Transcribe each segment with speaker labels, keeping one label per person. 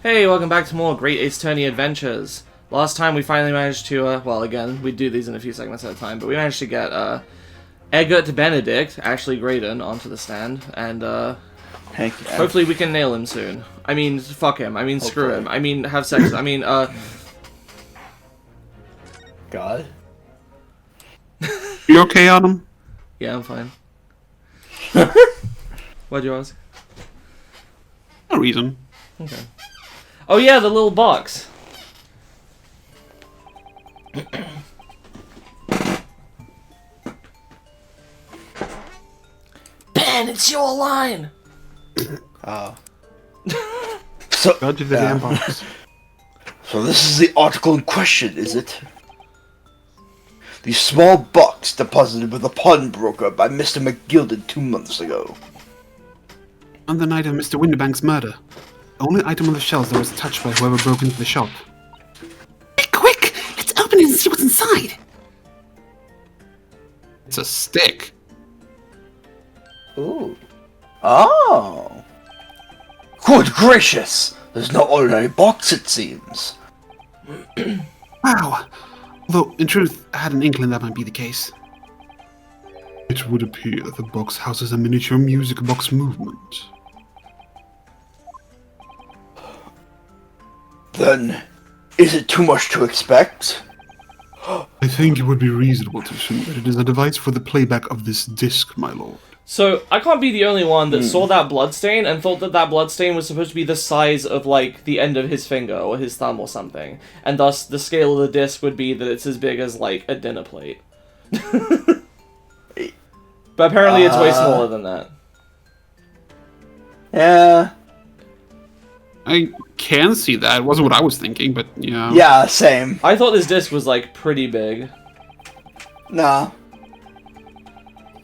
Speaker 1: Hey, welcome back to more Great Ace Attorney Adventures. Last time we finally managed to, well again, we do these in a few segments at a time, but we managed to get, Egbert Benedict, actually Graydon, onto the stand, and,
Speaker 2: Heck yeah.
Speaker 1: hopefully we can nail him soon. I mean, fuck him. I mean, screw
Speaker 2: Hopefully.
Speaker 1: him. I mean, have sex. I mean,
Speaker 2: God.
Speaker 3: You okay, Adam?
Speaker 1: yeah, I'm fine. What'd you ask?
Speaker 3: No reason.
Speaker 1: Okay. Oh yeah, the little box. Ben, it's your line!
Speaker 2: So,
Speaker 3: Go to the damn box.
Speaker 2: so this is the article in question, is it? The small box deposited with a pawnbroker by Mr. McGilded 2 months ago.
Speaker 3: On the night of Mr. Winterbank's murder, the only item on the shelves that was touched by whoever broke into the shop. Quick! Let's open it and see what's inside! It's a stick.
Speaker 2: Ooh. Oh. Good gracious! There's no ordinary box, it seems.
Speaker 3: Wow. Although, in truth, I had an inkling that might be the case. It would appear that the box houses a miniature music box movement.
Speaker 2: Then, is it too much to expect?
Speaker 3: I think it would be reasonable to assume that it is a device for the playback of this disc, my lord.
Speaker 1: So, I can't be the only one that saw that bloodstain and thought that that bloodstain was supposed to be the size of, like, the end of his finger or his thumb or something. And thus, the scale of the disc would be that it's as big as, like, a dinner plate. But apparently it's way smaller than that.
Speaker 2: Yeah.
Speaker 3: I can see that. It wasn't what I was thinking, but yeah.
Speaker 2: Yeah, same.
Speaker 1: I thought this disc was, like, pretty big.
Speaker 2: Nah.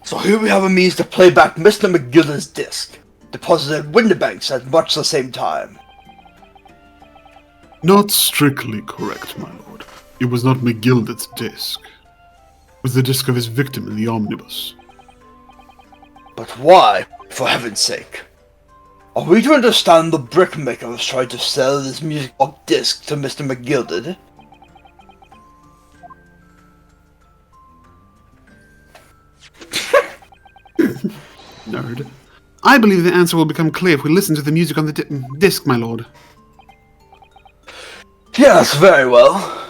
Speaker 2: So here we have a means to play back Mr. McGilden's disc, deposited at Winterbank's at much the same time.
Speaker 3: Not strictly correct, my lord. It was not McGilded's disc. It was the disc of his victim in the omnibus.
Speaker 2: But why, for heaven's sake? Are we to understand the brickmaker was trying to sell this music box disc to Mr. McGilded?
Speaker 3: Nerd. I believe the answer will become clear if we listen to the music on the disc, my lord.
Speaker 2: Yes, very well.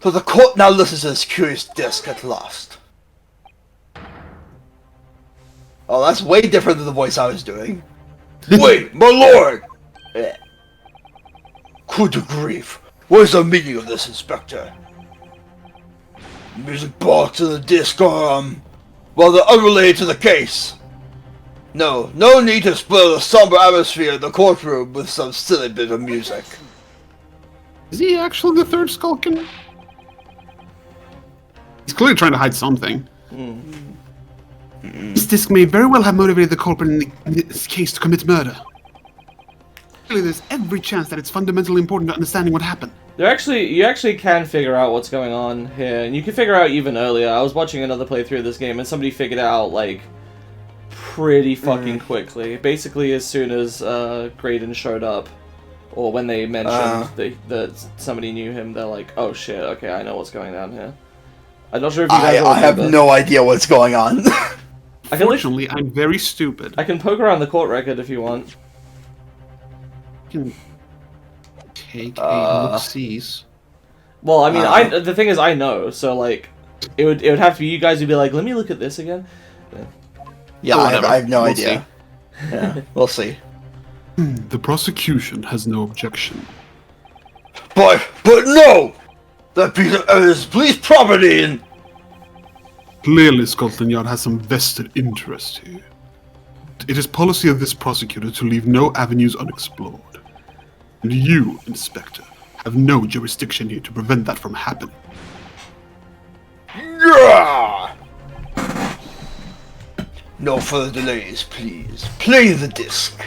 Speaker 2: So the court now listens to this curious disc at last. Oh, that's way different than the voice I was doing. Wait, my lord! Good grief. What is the meaning of this, Inspector? The music box and the disc are, well, they're unrelated to the case. No need to spoil the somber atmosphere in the courtroom with some silly bit of music.
Speaker 3: Is he actually the third Skulkin? He's clearly trying to hide something. This disc may very well have motivated the culprit in this case to commit murder. Clearly, there's every chance that it's fundamentally important to understanding what happened.
Speaker 1: You actually can figure out what's going on here, and you can figure out even earlier. I was watching another playthrough of this game, and somebody figured it out, like, pretty fucking quickly. Basically, as soon as Graydon showed up, or when they mentioned that somebody knew him, they're like, oh shit, okay, I know what's going on here. I'm not sure if you guys
Speaker 2: I have no idea what's going on.
Speaker 3: Fortunately, I'm very stupid.
Speaker 1: I can poke around the court record if you want.
Speaker 3: I can take a look-sees.
Speaker 1: Well, I mean, the thing is, I know, so like, it would have to be you guys who'd be like, let me look at this again.
Speaker 2: Yeah, I have no
Speaker 3: We'll
Speaker 2: idea. Yeah, we'll see.
Speaker 3: The prosecution has no objection.
Speaker 2: But no! That piece of evidence is police property and...
Speaker 3: Clearly, Scotland Yard has some vested interest here. It is policy of this prosecutor to leave no avenues unexplored. And you, Inspector, have no jurisdiction here to prevent that from happening.
Speaker 2: Yeah! No further delays, please. Play the disc.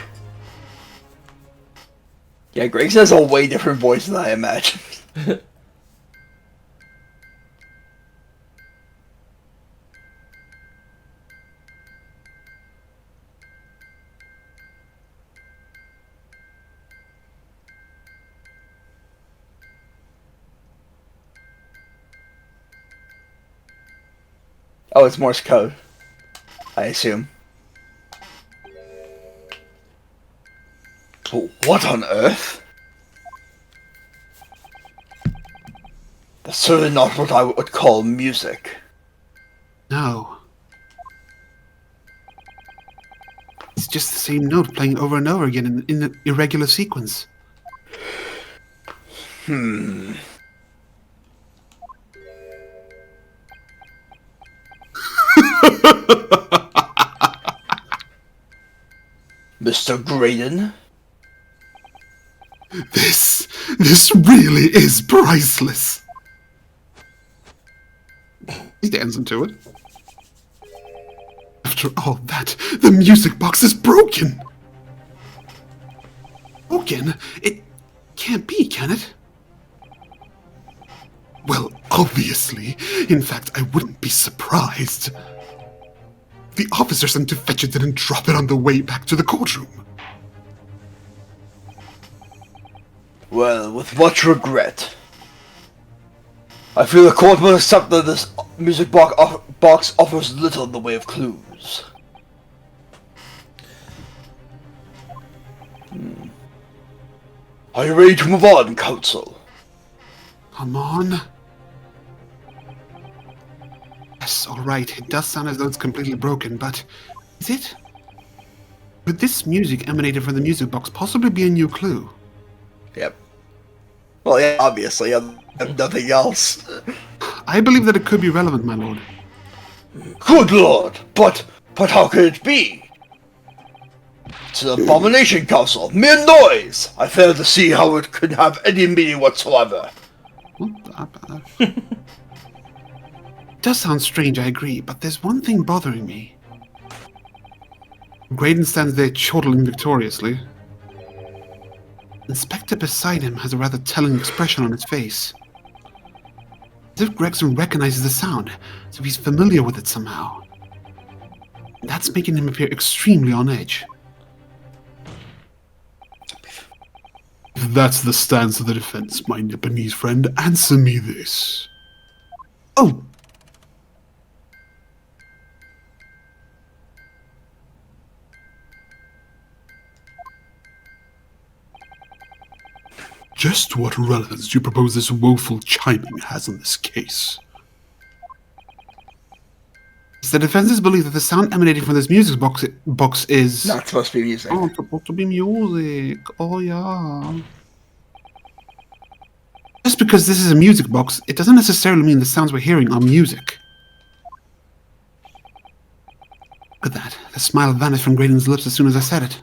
Speaker 2: Yeah, Greg has a way different voice than I imagined. Oh, it's Morse code. I assume. But what on earth? That's certainly not what I would call music.
Speaker 3: No. It's just the same note playing over and over again in an irregular sequence.
Speaker 2: Mr. Graydon?
Speaker 3: This really is priceless. He stands into it. After all that, the music box is broken. Broken? It can't be, can it? Well, obviously. In fact, I wouldn't be surprised. The officer sent to fetch it didn't drop it on the way back to the courtroom.
Speaker 2: Well, with much regret. I feel the court will accept that this music box offers little in the way of clues. Are you ready to move on, counsel?
Speaker 3: Come on. Yes, alright, it does sound as though it's completely broken, but is it? Could this music emanated from the music box possibly be a new clue?
Speaker 2: Yep. Well, yeah, obviously, and nothing else.
Speaker 3: I believe that it could be relevant, my lord.
Speaker 2: Good lord, but how could it be? It's an abomination, counsel. Mere noise! I fail to see how it could have any meaning whatsoever.
Speaker 3: It does sound strange, I agree, but there's one thing bothering me. Graydon stands there chortling victoriously. Inspector beside him has a rather telling expression on his face. As if Gregson recognizes the sound, as if he's familiar with it somehow. That's making him appear extremely on edge. If that's the stance of the defense, my Nipponese friend, answer me this. Oh! Just what relevance do you propose this woeful chiming has in this case? It's the defense's belief that the sound emanating from this music box is...
Speaker 2: Not supposed to be music.
Speaker 3: Oh, it's supposed to be music. Oh, yeah. Just because this is a music box, it doesn't necessarily mean the sounds we're hearing are music. Look at that. The smile vanished from Graydon's lips as soon as I said it.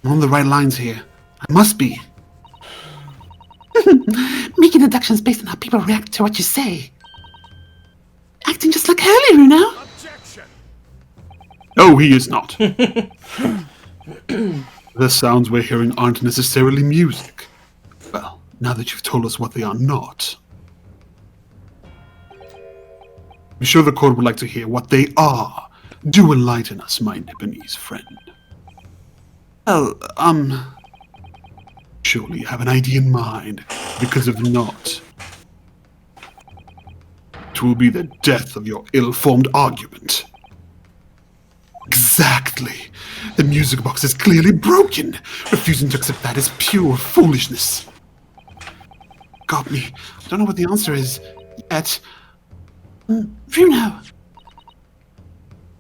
Speaker 3: I'm on the right lines here. I must be. Making deductions based on how people react to what you say. Acting just like Hurley, now. Objection. No, he is not. The sounds we're hearing aren't necessarily music. Well, now that you've told us what they are not. I'm sure the court would like to hear what they are. Do enlighten us, my Nipponese friend. Well, surely you have an idea in mind, because if not, it will be the death of your ill-formed argument. Exactly. The music box is clearly broken. Refusing to accept that is pure foolishness. Got me. I don't know what the answer is yet. Bruno,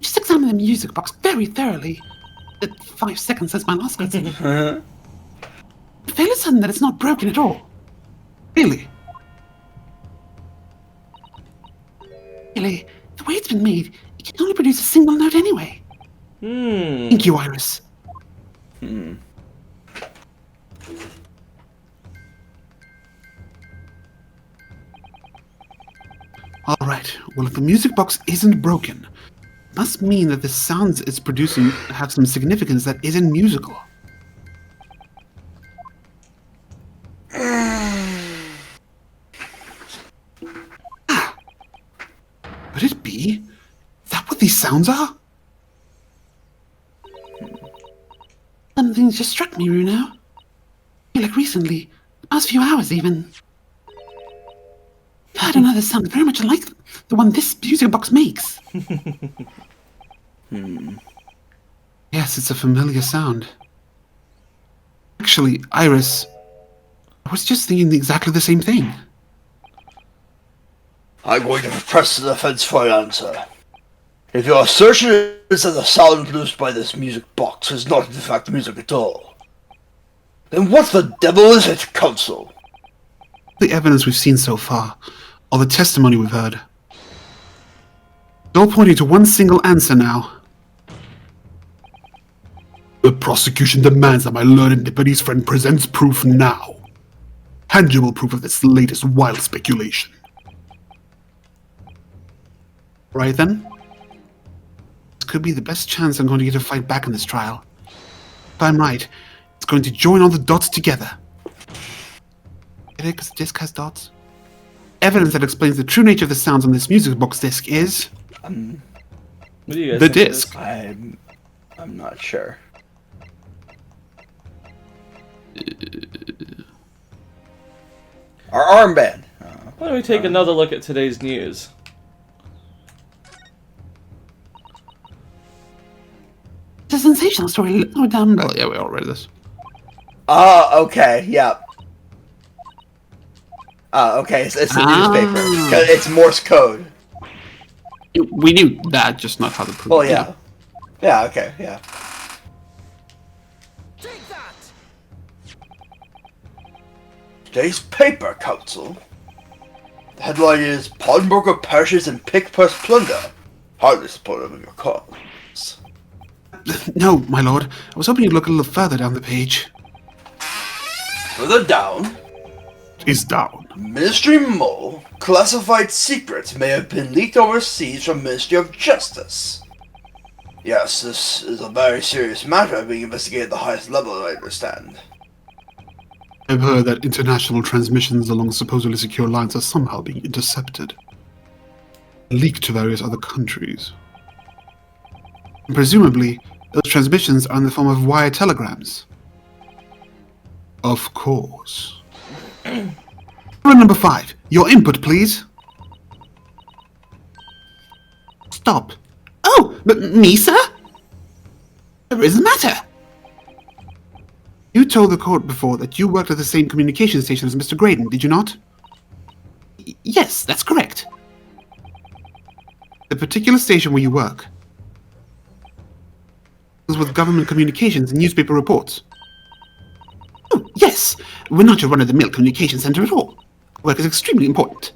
Speaker 3: just examine the music box very thoroughly. 5 seconds since my last cutscene. Fairly certain that it's not broken at all. Really? Really, the way it's been made, it can only produce a single note anyway. Thank you, Iris. Alright, well if the music box isn't broken, it must mean that the sounds it's producing have some significance that isn't musical. Could it be? Is that what these sounds are? Something just struck me, Runo. Like recently, the past few hours even. heard another sound very much like the one this music box makes. Yes, it's a familiar sound. Actually, Iris, I was just thinking exactly the same thing.
Speaker 2: I'm going to press the defense for an answer. If your assertion is that the sound produced by this music box is not in fact music at all, then what the devil is it, Counsel?
Speaker 3: The evidence we've seen so far, all the testimony we've heard, it's all pointing to one single answer now. The prosecution demands that my learned Nepalese friend presents proof now. Tangible proof of this latest wild speculation. Right then? This could be the best chance I'm going to get to fight back in this trial. If I'm right, it's going to join all the dots together. Get it? Because the disc has dots. Evidence that explains the true nature of the sounds on this music box disc is...
Speaker 1: What do you guys
Speaker 3: the
Speaker 1: think it
Speaker 3: disc.
Speaker 1: is?
Speaker 2: I'm not sure. Our armband.
Speaker 1: Why don't we take another look at today's news?
Speaker 3: It's a sensational story. Oh, down below. Yeah, we all read this.
Speaker 2: Okay, yeah. Okay, it's the newspaper. 'Cause it's Morse code.
Speaker 3: We knew that, just not how to prove
Speaker 2: Oh,
Speaker 3: it.
Speaker 2: yeah. Yeah, okay, yeah. Today's paper, Counsel. The headline is Pawnbroker perishes in pick-purse plunder. Hardly supportive of your cause.
Speaker 3: No, my lord. I was hoping you'd look a little further down the page.
Speaker 2: Further down,
Speaker 3: Is down.
Speaker 2: Ministry Mole, classified secrets may have been leaked overseas from Ministry of Justice. Yes, this is a very serious matter being investigated at the highest level, I understand.
Speaker 3: I've heard that international transmissions along supposedly secure lines are somehow being intercepted. Leaked to various other countries. And presumably, those transmissions are in the form of wire telegrams. Of course. Number 5, your input, please. Stop. Oh, but me, sir? What is the matter? You told the court before that you worked at the same communication station as Mr. Graydon, did you not? Yes, that's correct. The particular station where you work deals with government communications and newspaper reports. Oh, yes. We're not your run-of-the-mill communication center at all. Work is extremely important.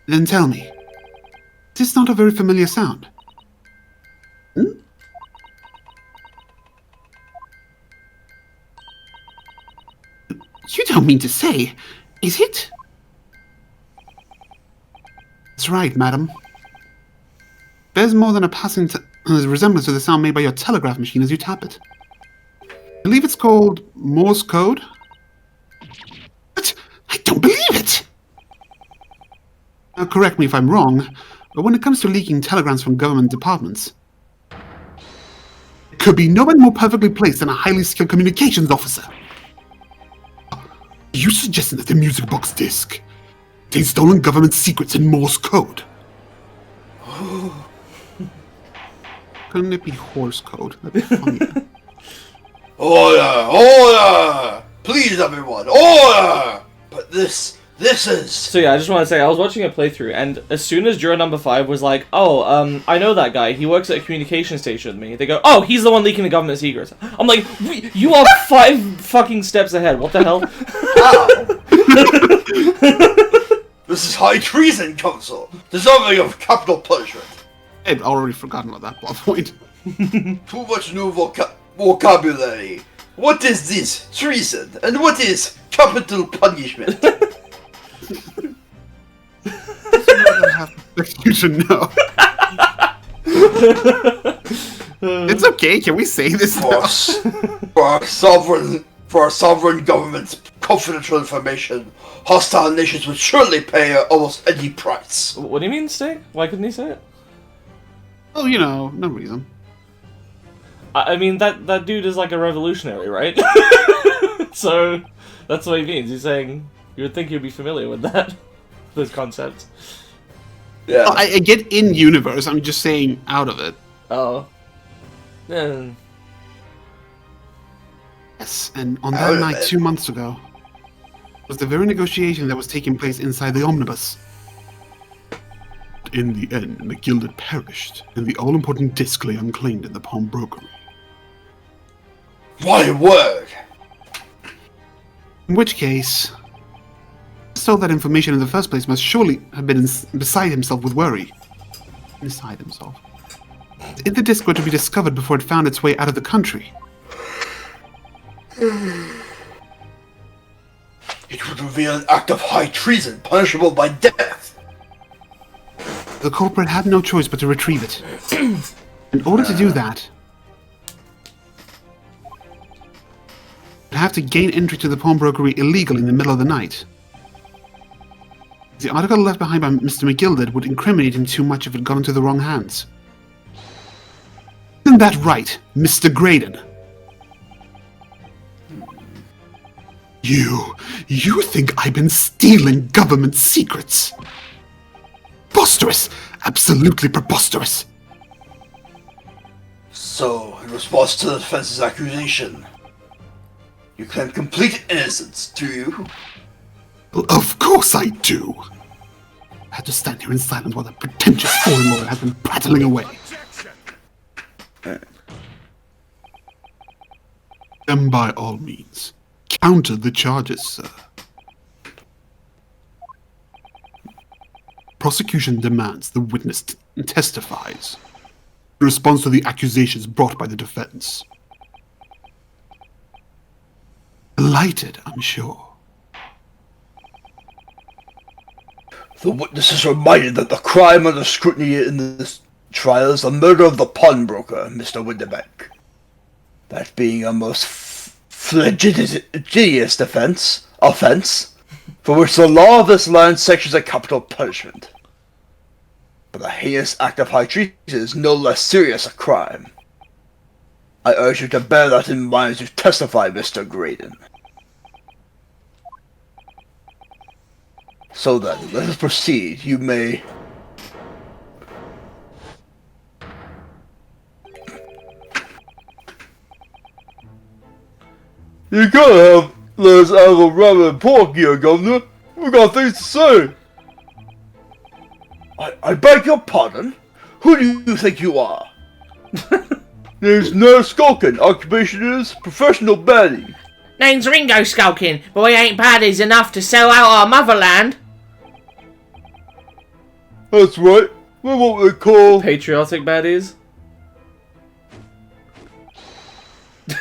Speaker 3: Then tell me, is this not a very familiar sound? Hmm? You don't mean to say, is it? That's right, madam. There's more than a passing resemblance to the sound made by your telegraph machine as you tap it. I believe it's called Morse code. But I don't believe it! Now, correct me if I'm wrong, but when it comes to leaking telegrams from government departments, it could be no one more perfectly placed than a highly skilled communications officer. Are you suggesting that the music box disc contains stolen government secrets in Morse code? Couldn't it be Horse code? That'd be funny.
Speaker 2: Order! Order! Please, everyone, order! But this is...
Speaker 1: So yeah, I just want to say, I was watching a playthrough, and as soon as juror number 5 was like, oh, I know that guy, he works at a communication station with me, they go, oh, he's the one leaking the government secrets. I'm like, you are 5 fucking steps ahead, what the hell?
Speaker 2: This is high treason, Counsel, deserving of capital punishment.
Speaker 3: I'd already forgotten about that plot point.
Speaker 2: Too much new vocabulary. What is this? Treason. And what is capital punishment?
Speaker 3: You should know. It's okay, can we say this now?
Speaker 2: For our sovereign government's confidential information, hostile nations would surely pay almost any price.
Speaker 1: What do you mean, Stig? Why couldn't he say it?
Speaker 3: Oh, you know, no reason.
Speaker 1: I mean, that dude is like a revolutionary, right? So, that's what he means. He's saying, You would think you'd be familiar with that. Those concepts.
Speaker 2: Yeah.
Speaker 3: I get in universe. I'm just saying out of it.
Speaker 1: Oh. Yeah.
Speaker 3: Yes, and on that night 2 months ago was the very negotiation that was taking place inside the omnibus. In the end, McGilded perished, and the all-important disc lay unclaimed in the pawnbrokery.
Speaker 2: My word!
Speaker 3: In which case, stole that information in the first place must surely have been beside himself with worry. Beside himself. If the disc were to be discovered before it found its way out of the country,
Speaker 2: it would reveal an act of high treason, punishable by death.
Speaker 3: the culprit had no choice but to retrieve it. In order to do that, he'd have to gain entry to the pawnbrokery illegally in the middle of the night. The article left behind by Mr. McGilded would incriminate him too much if it got into the wrong hands. Isn't that right, Mr. Graydon? You think I've been stealing government secrets? Preposterous! Absolutely preposterous!
Speaker 2: So, in response to the defense's accusation, you claim complete innocence, do you?
Speaker 3: Well, of course I do! I had to stand here in silence while that pretentious foreign lawyer has been prattling away. Then by all means, counter the charges, sir. Prosecution demands the witness testifies in response to the accusations brought by the defense. Delighted, I'm sure.
Speaker 2: The witness is reminded that the crime under scrutiny in this trial is the murder of the pawnbroker, Mr. Winterbeck. That being a most flagitious offense, for which the law of this land sanctions a capital punishment. But a heinous act of high treason is no less serious a crime. I urge you to bear that in mind as you testify, Mr. Graydon. So then, let us proceed. You may... You gotta let us have a rabbit and pork here, Governor. We got things to say. I beg your pardon? Who do you think you are? Name's Nurse Skulkin. Occupation is professional baddie.
Speaker 4: Name's Ringo Skulkin, but we ain't baddies enough to sell out our motherland.
Speaker 2: That's right. We're what they call...
Speaker 1: Patriotic baddies?
Speaker 2: the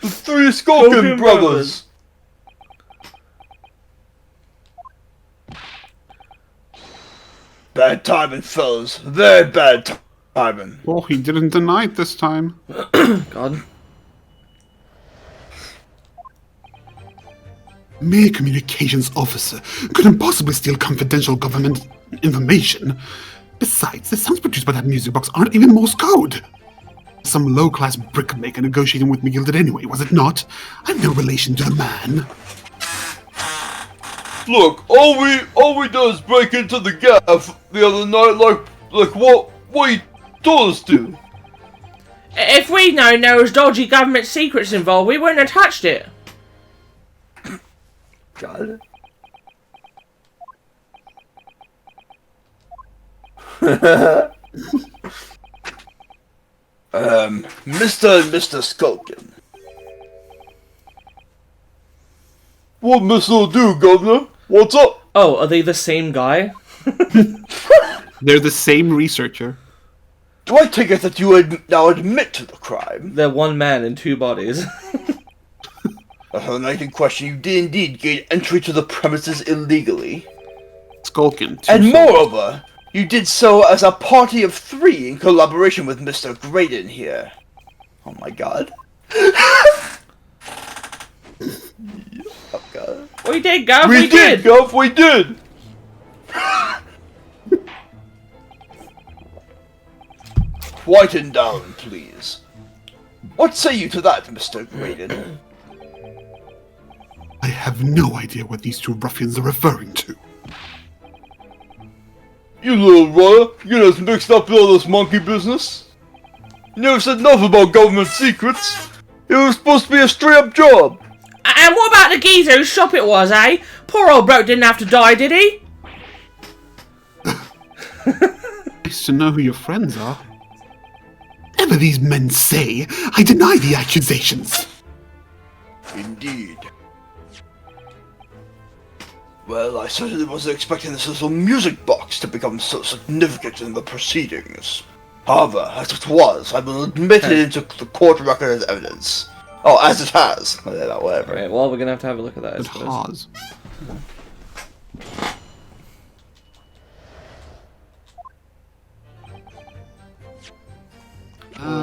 Speaker 2: three Skulkin brothers. Bad timing, fellas. Very bad timing.
Speaker 3: Oh, he didn't deny it this time.
Speaker 1: God.
Speaker 3: Mere communications officer couldn't possibly steal confidential government information. Besides, the sounds produced by that music box aren't even Morse code. Some low-class brickmaker negotiating with McGilded anyway, was it not? I'm no relation to the man.
Speaker 2: Look, all we done is break into the gaff the other night, like what you told us to.
Speaker 4: If we'd known there was dodgy government secrets involved, we wouldn't have touched it.
Speaker 2: God. Mr. and Mr. Skulkin. What Mr. do, Governor? What's up?
Speaker 1: Oh, are they the same guy?
Speaker 3: They're the same researcher.
Speaker 2: Do I take it that you now admit to the crime?
Speaker 1: They're one man in two bodies.
Speaker 2: On the night in question, you did indeed gain entry to the premises illegally.
Speaker 3: Skulkin.
Speaker 2: And moreover, you did so as a party of three in collaboration with Mr. Graydon here. Oh my god. Oh god.
Speaker 4: We did, Gov.
Speaker 2: We did, Gov, we did! Quieten down, please. What say you to that, Mr. Graydon?
Speaker 3: I have no idea what these two ruffians are referring to.
Speaker 2: You little runner, you just mixed up with all this monkey business. You never said nothing about government secrets. It was supposed to be a straight-up job.
Speaker 4: And what about the geezer whose shop it was, eh? Poor old bloke didn't have to die, did he?
Speaker 3: Nice to know who your friends are. Whatever these men say, I deny the accusations.
Speaker 2: Indeed. Well, I certainly wasn't expecting this little music box to become so significant in the proceedings. However, as it was, I will admit it into the court record as evidence. Oh, as it has. Whatever.
Speaker 1: Right, well, we're gonna have to have a look at that, I
Speaker 3: It
Speaker 1: suppose.
Speaker 3: has.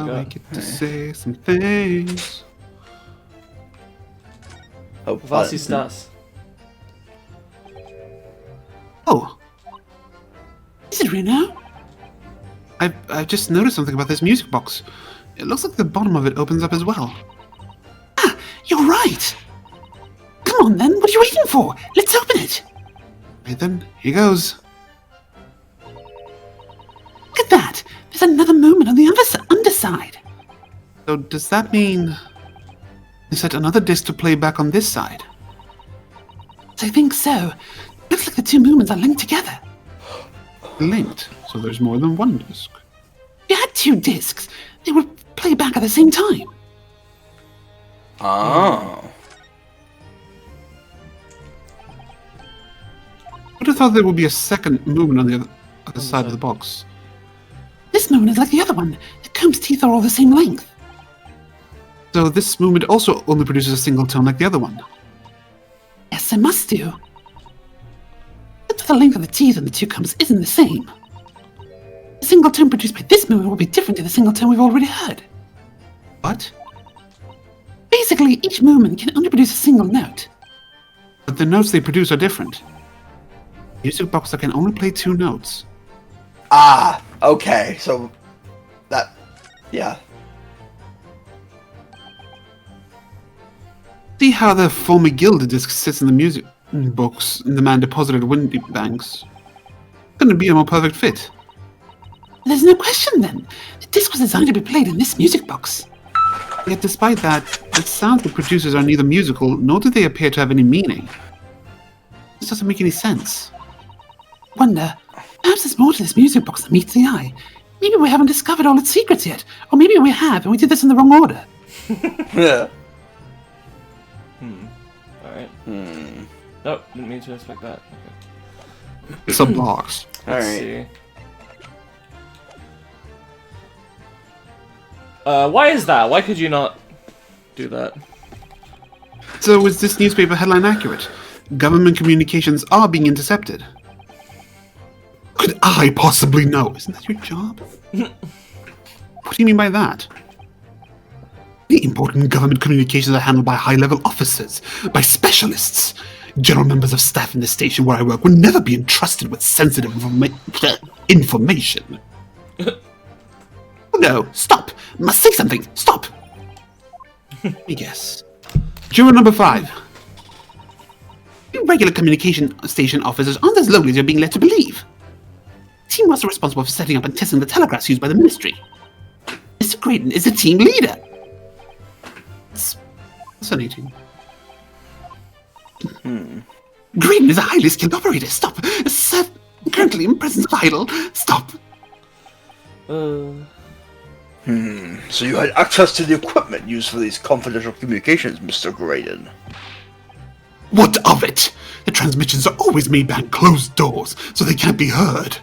Speaker 1: go.
Speaker 3: I get to say some things.
Speaker 2: Oh,
Speaker 1: Was ist das?
Speaker 3: Oh. Is it real now? I've just noticed something about this music box. It looks like the bottom of it opens up as well. Ah, you're right! Come on then, what are you waiting for? Let's open it! Right then, here goes. Look at that! There's another movement on the underside. So does that mean they set another disc to play back on this side? I think so. Looks like the two movements are linked together. Linked? So there's more than one disc. If you had two discs, they would play back at the same time.
Speaker 2: Oh.
Speaker 3: I would have thought there would be a second movement on the other side of the box. This movement is like the other one. The comb's teeth are all the same length. So this movement also only produces a single tone like the other one? Yes, it must do. But the length of the teeth and the two combs isn't the same. The single tone produced by this movement will be different to the single tone we've already heard. What? Basically, each movement can only produce a single note. But the notes they produce are different. Music box that can only play two notes.
Speaker 2: Ah, okay, so that, yeah.
Speaker 3: See how the foamy gilded disc sits in the music box the man deposited at Windy Banks? Couldn't be a more perfect fit. There's no question then. The disc was designed to be played in this music box. Yet despite that, the sounds the producers are neither musical nor do they appear to have any meaning. This doesn't make any sense. Wonder, perhaps there's more to this music box than meets the eye. Maybe we haven't discovered all its secrets yet, or maybe we have and we did this in the wrong order.
Speaker 2: Yeah.
Speaker 1: Alright. Nope, didn't mean to expect that. Okay.
Speaker 3: It's a box.
Speaker 1: Let's
Speaker 2: Alright.
Speaker 1: see. Why is that? Why could you not do that?
Speaker 3: So is this newspaper headline accurate? Government communications are being intercepted. Could I possibly know? Isn't that your job? What do you mean by that? The important government communications are handled by high-level officers, by specialists. General members of staff in the station where I work will never be entrusted with sensitive information. No, stop! Must say something! Stop! Let me guess. Juror number 5. You regular communication station officers aren't as lowly as you're being led to believe. The team was responsible for setting up and testing the telegraphs used by the ministry. Mr. Graydon is the team leader. It's fascinating. Graydon is a highly skilled operator. Stop! Sir, currently in presence of idle. Stop!
Speaker 2: So you had access to the equipment used for these confidential communications, Mr. Graydon.
Speaker 3: What of it? The transmissions are always made behind closed doors, so they can't be heard.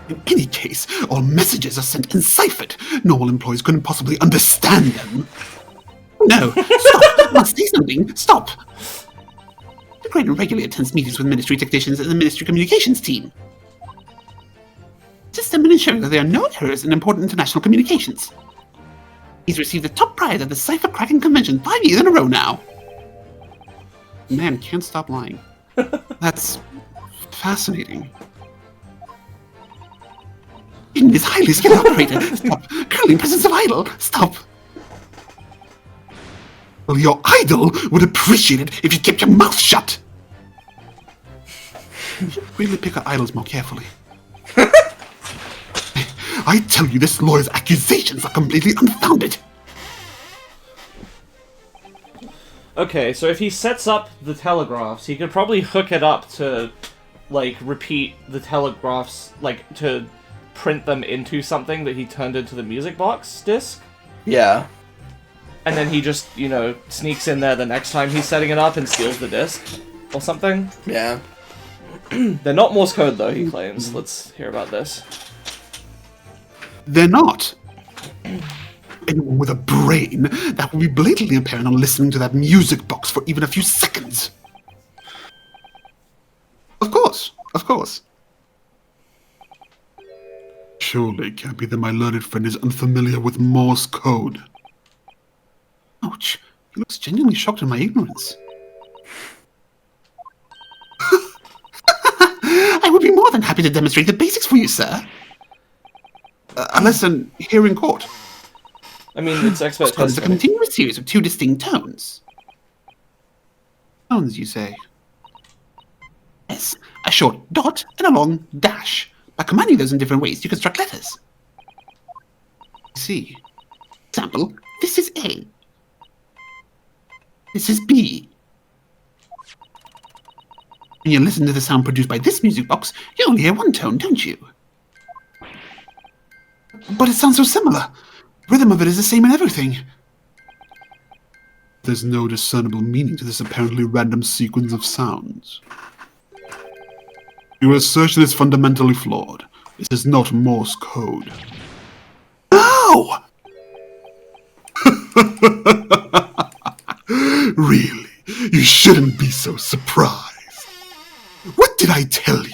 Speaker 3: In any case, all messages are sent enciphered. Normal employees couldn't possibly understand them. No, stop! Must say something. Stop! The Graydon regularly attends meetings with ministry technicians and the ministry communications team. System in ensuring that there are no errors in important international communications. He's received the top prize at the Cipher Cracking Convention 5 years in a row now. Man can't stop lying. That's fascinating. In this highly skilled operator. Stop. Currently in presence of idle. Stop. Well, your idol would appreciate it if you kept your mouth shut. You should really pick our idols more carefully. I tell you, this lawyer's accusations are completely unfounded.
Speaker 1: Okay, so if he sets up the telegraphs, he could probably hook it up to, like, repeat the telegraphs, like, to print them into something that he turned into the music box disc.
Speaker 2: Yeah.
Speaker 1: And then he just, you know, sneaks in there the next time he's setting it up and steals the disc. Or something.
Speaker 2: Yeah.
Speaker 1: They're not Morse code, though, he claims. Let's hear about this.
Speaker 3: They're not. Anyone with a brain, that would be blatantly apparent on listening to that music box for even a few seconds. Of course, of course. Surely it can't be that my learned friend is unfamiliar with Morse code. Ouch, he looks genuinely shocked at my ignorance. I would be more than happy to demonstrate the basics for you, sir. Unless I'm here in court.
Speaker 1: I mean, it's expert
Speaker 3: It's a
Speaker 1: testimony.
Speaker 3: continuous series of two distinct tones. Tones, you say? Yes, a short dot and a long dash. By combining those in different ways, you construct letters. I see. Example, this is A. This is B. When you listen to the sound produced by this music box, you only hear one tone, don't you? But it sounds so similar. The rhythm of it is the same in everything. There's no discernible meaning to this apparently random sequence of sounds. Your assertion is fundamentally flawed. This is not Morse code. No! Really? You shouldn't be so surprised. What did I tell you?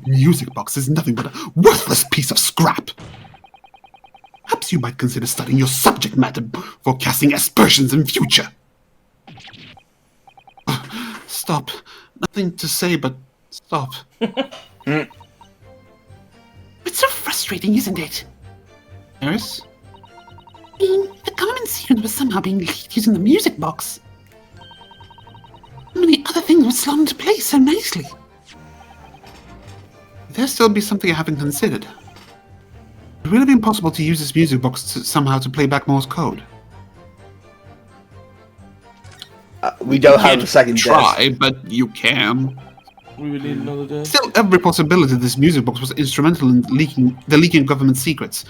Speaker 3: Music box is nothing but a worthless piece of scrap. Perhaps you might consider studying your subject matter forecasting aspersions in future. Stop. Nothing to say but stop. It's so frustrating, isn't it? Yes? I mean, the government secret was somehow being leaked using the music box. So many other things would slot into place so nicely. There'll still be something I haven't considered. It would really be impossible to use this music box somehow to play back Morse code.
Speaker 2: We don't have a second
Speaker 3: Try,
Speaker 2: disc.
Speaker 3: but you can.
Speaker 1: We would need another disc.
Speaker 3: Still, every possibility this music box was instrumental in the leaking of government secrets.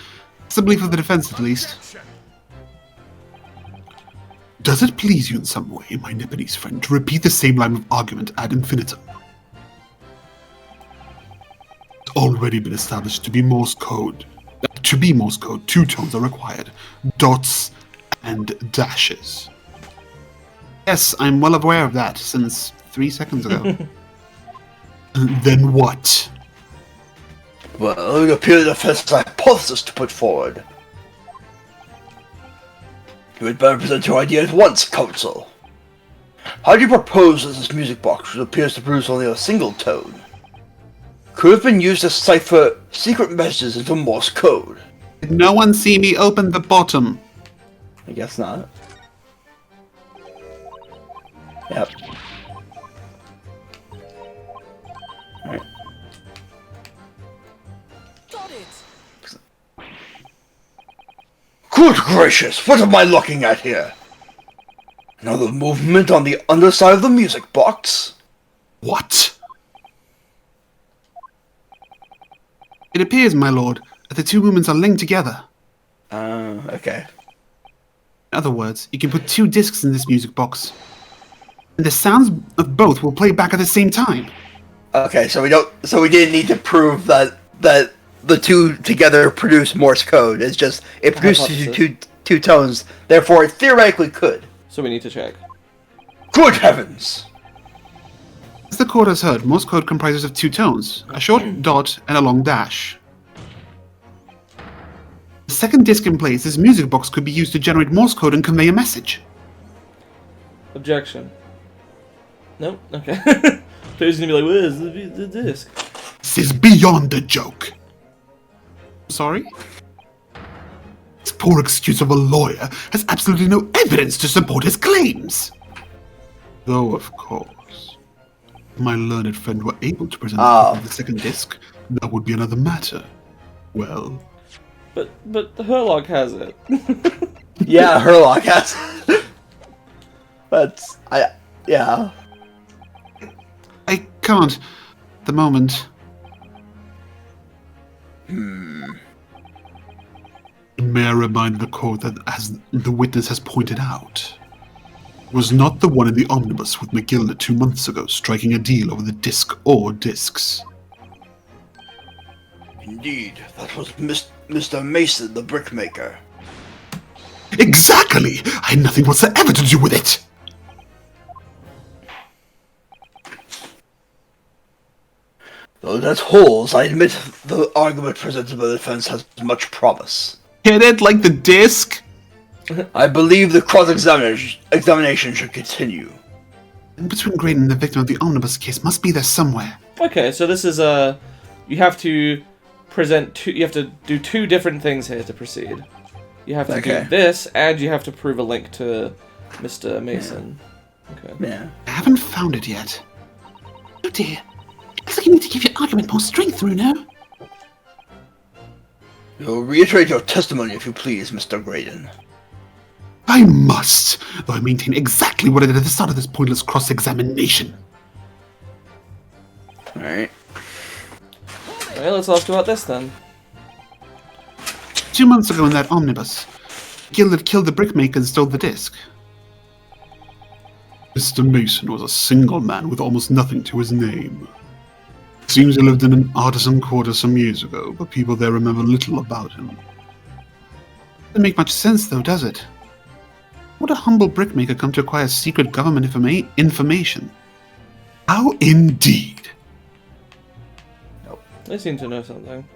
Speaker 3: It's the belief of the defense, at least. Does it please you in some way, my Nepalese friend, to repeat the same line of argument ad infinitum? It's already been established to be Morse code. To be Morse code, two tones are required. Dots and dashes. Yes, I'm well aware of that, since 3 seconds ago. Then what?
Speaker 2: Well, it appears the first hypothesis to put forward. You had better present your idea at once, counsel. How do you propose that this music box, which appears to produce only a single tone, could have been used to cipher secret messages into Morse code?
Speaker 3: Did no one see me open the bottom?
Speaker 2: I guess not. Yep. Alright. Good gracious, what am I looking at here? Another movement on the underside of the music box?
Speaker 3: What? It appears, my lord, that the two movements are linked together.
Speaker 2: Okay.
Speaker 3: In other words, you can put two discs in this music box, and the sounds of both will play back at the same time.
Speaker 2: Okay, so we didn't need to prove that the two together produce Morse code. It's just it produces two tones. Therefore, it theoretically could.
Speaker 1: So we need to check.
Speaker 2: Good heavens!
Speaker 3: As the court has heard, Morse code comprises of two tones, a short dot and a long dash. The second disc in place, this music box could be used to generate Morse code and convey a message.
Speaker 1: Objection. Nope. Okay. Player's gonna be like, where's the disc?
Speaker 3: This is beyond a joke. Sorry? This poor excuse of a lawyer has absolutely no evidence to support his claims. Though, of course, if my learned friend were able to present a copy of the second disc, that would be another matter. Well...
Speaker 1: But Herlock has it.
Speaker 2: Yeah, Herlock has. Yeah.
Speaker 3: I can't, at the moment. May I remind the court that, as the witness has pointed out, was not the one in the omnibus with McGilda 2 months ago striking a deal over the disc or discs.
Speaker 2: Indeed, that was Mr. Mason, the brickmaker.
Speaker 3: Exactly! I had nothing whatsoever to do with it!
Speaker 2: Though that holds, I admit the argument presented by the defense has much promise.
Speaker 3: Hit it like the disc?
Speaker 2: I believe the cross-examination should continue.
Speaker 3: And between Graydon and the victim of the omnibus case must be there somewhere.
Speaker 1: Okay, so this is you have to you have to do 2 different things here to proceed. You have to do this, and you have to prove a link to Mr. Mason. Yeah. Okay.
Speaker 2: Yeah.
Speaker 3: I haven't found it yet. Oh dear. Looks like you need to give your argument more strength, Bruno.
Speaker 2: You'll reiterate your testimony if you please, Mr. Graydon.
Speaker 3: I must, though I maintain exactly what I did at the start of this pointless cross-examination.
Speaker 2: Alright.
Speaker 1: Okay, let's ask about this then.
Speaker 3: 2 months ago in that omnibus, Gilded killed the brickmaker and stole the disc. Mr. Mason was a single man with almost nothing to his name. It seems he lived in an artisan quarter some years ago, but people there remember little about him. Doesn't make much sense though, does it? Would a humble brickmaker come to acquire secret government information? How indeed!
Speaker 1: They seem to know something.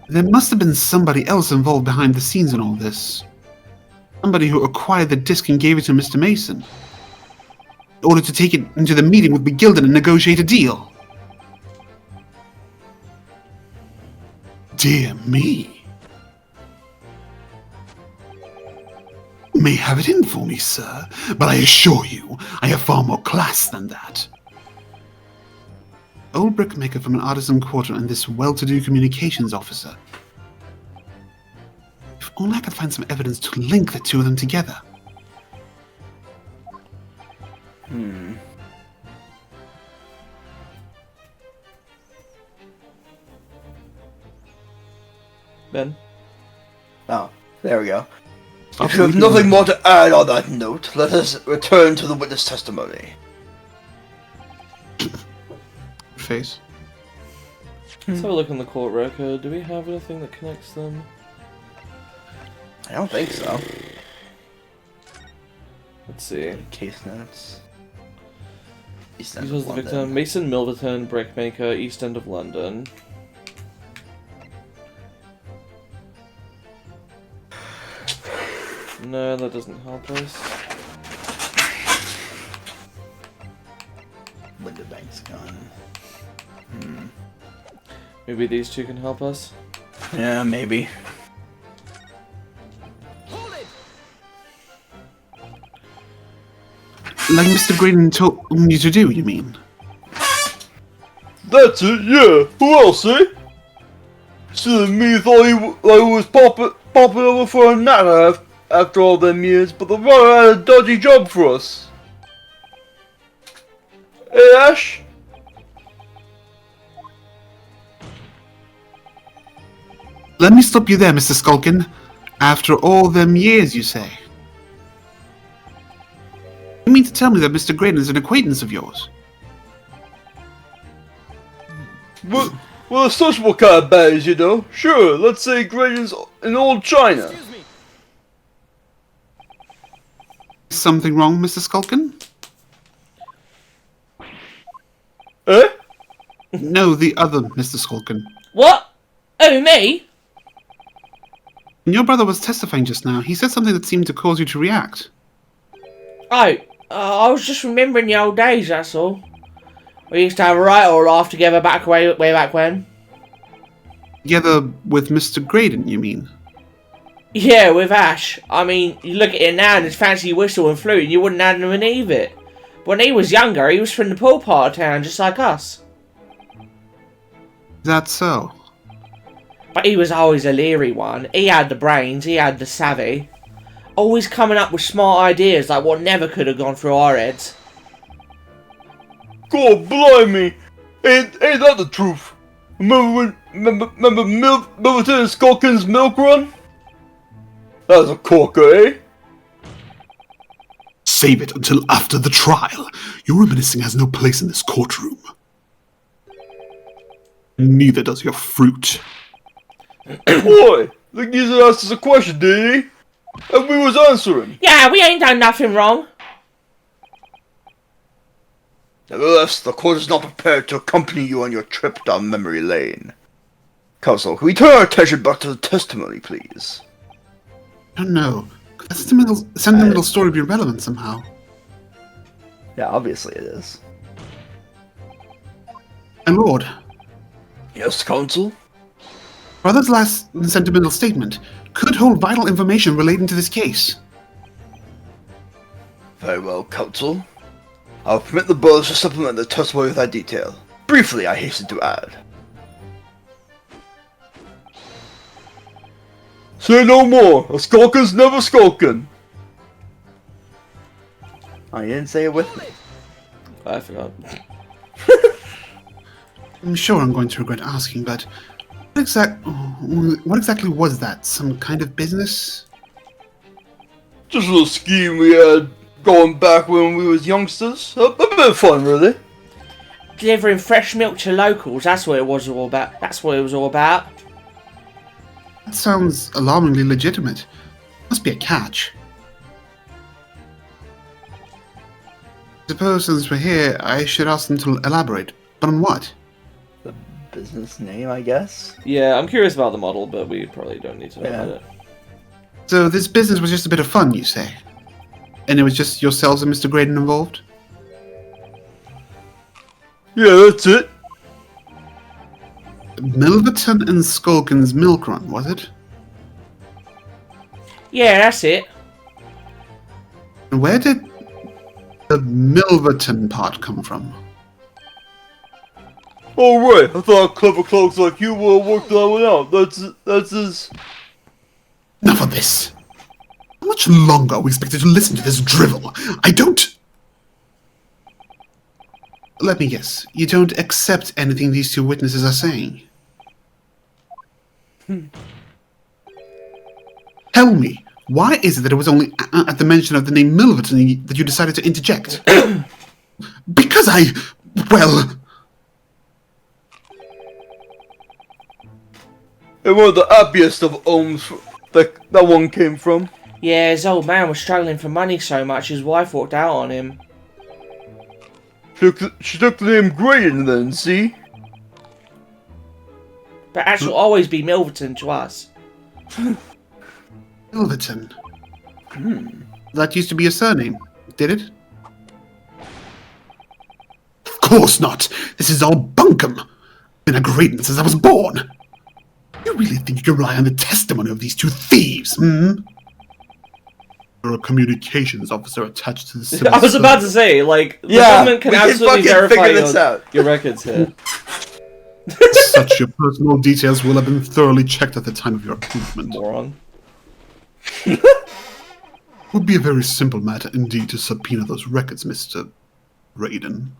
Speaker 3: There must have been somebody else involved behind the scenes in all this. Somebody who acquired the disc and gave it to Mr. Mason, in order to take it into the meeting with McGilden and negotiate a deal. Dear me. You may have it in for me, sir, but I assure you, I have far more class than that. Old brickmaker from an artisan quarter and this well-to-do communications officer. If only I could find some evidence to link the 2 of them together.
Speaker 1: Ben?
Speaker 2: Oh, there we go. If you have nothing more to add on that note, let us return to the witness testimony.
Speaker 3: Face.
Speaker 1: Let's have a look on the court record. Do we have anything that connects them?
Speaker 2: I don't think so.
Speaker 1: Let's see.
Speaker 2: Case notes. East
Speaker 1: He
Speaker 2: End
Speaker 1: was
Speaker 2: of
Speaker 1: the
Speaker 2: London.
Speaker 1: victim. Mason Milverton, brickmaker, East End of London. No, that doesn't help us.
Speaker 2: Window bank's gone.
Speaker 1: Maybe these 2 can help us?
Speaker 2: Yeah, maybe.
Speaker 3: Like Mr. Graydon told you to do, you mean?
Speaker 2: That's it, yeah. Who else, eh? Silly me thought I was popping over for a natter after all them years, but the runner had a dodgy job for us. Hey, Ash?
Speaker 3: Let me stop you there, Mr. Skulkin. After all them years, you say? You mean to tell me that Mr. Graydon is an acquaintance of yours?
Speaker 2: Well, a sociable kind of badge, you know. Sure, let's say Graydon's in old China.
Speaker 3: Something wrong, Mr. Skulkin?
Speaker 2: Eh?
Speaker 3: No, the other Mr. Skulkin.
Speaker 4: What? Oh, me?
Speaker 3: When your brother was testifying just now, he said something that seemed to cause you to react.
Speaker 4: Oh, I was just remembering the old days, that's all. We used to have a right old laugh together way back when.
Speaker 3: Together with Mr. Graydon, you mean?
Speaker 4: Yeah, with Ash. I mean, you look at it now and his fancy whistle and flute and you wouldn't have him believe it. But when he was younger, he was from the poor part of town, just like us.
Speaker 3: Is that so?
Speaker 4: But he was always a leery one. He had the brains, he had the savvy. Always coming up with smart ideas like what never could have gone through our heads.
Speaker 2: God blimey! Ain't that the truth? Remember Milverton and Skulkin's milk run? That was a corker, eh?
Speaker 3: Save it until after the trial. Your reminiscing has no place in this courtroom. Neither does your fruit.
Speaker 2: Boy, the geezer asked us a question, did he? And we was answering.
Speaker 4: Yeah, we ain't done nothing wrong.
Speaker 2: Nevertheless, the court is not prepared to accompany you on your trip down memory lane. Counsel, can we turn our attention back to the testimony, please?
Speaker 3: I don't know. Could the sentimental story be relevant somehow?
Speaker 2: Yeah, obviously it is.
Speaker 3: My lord,
Speaker 2: Yes, counsel?
Speaker 3: brother's last sentimental statement could hold vital information relating to this case.
Speaker 2: Very well, counsel. I'll permit the brothers to supplement the testimony with that detail. Briefly, I hasten to add. Say no more! A skulker's never skulking! Oh, you didn't say it with me.
Speaker 1: I forgot.
Speaker 3: I'm sure I'm going to regret asking, but what exactly was that? Some kind of business?
Speaker 2: Just a little scheme we had going back when we was youngsters. A bit of fun, really.
Speaker 4: Delivering fresh milk to locals, that's what it was all about. That's what it was all about.
Speaker 3: That sounds alarmingly legitimate. Must be a catch. Suppose since we're here, I should ask them to elaborate. But on what?
Speaker 2: The business name, I guess?
Speaker 1: Yeah, I'm curious about the model, but we probably don't need to know about it.
Speaker 3: So this business was just a bit of fun, you say? And it was just yourselves and Mr. Graydon involved?
Speaker 2: Yeah, that's it.
Speaker 3: Milverton and Skulkin's milk run, was it?
Speaker 4: Yeah, that's it.
Speaker 3: And where did the Milverton part come from?
Speaker 2: Alright, I thought clever cloaks like you would have worked that one out. That's his...
Speaker 3: Enough of this! How much longer are we expected to listen to this drivel? I don't... Let me guess. You don't accept anything these two witnesses are saying? Tell me, why is it that it was only at the mention of the name Milverton that you decided to interject? Because well...
Speaker 2: And one of the happiest of homes that one came from.
Speaker 4: Yeah, his old man was struggling for money so much his wife walked out on him.
Speaker 2: She took the name Graydon then, see?
Speaker 4: But Ash will always be Milverton to us.
Speaker 3: Milverton? That used to be a surname, did it? Of course not! This is all bunkum! Been a Graydon since I was born! You really think you can rely on the testimony of these two thieves, You're a communications officer attached to the civil
Speaker 1: I was about to
Speaker 3: service.
Speaker 1: say, like, the
Speaker 2: Yeah,
Speaker 1: government can
Speaker 2: we can
Speaker 1: absolutely
Speaker 2: fucking
Speaker 1: verify
Speaker 2: figure this out.
Speaker 1: your records here.
Speaker 3: Such your personal details will have been thoroughly checked at the time of your appointment.
Speaker 1: Moron.
Speaker 3: It would be a very simple matter indeed to subpoena those records, Mr. Graydon.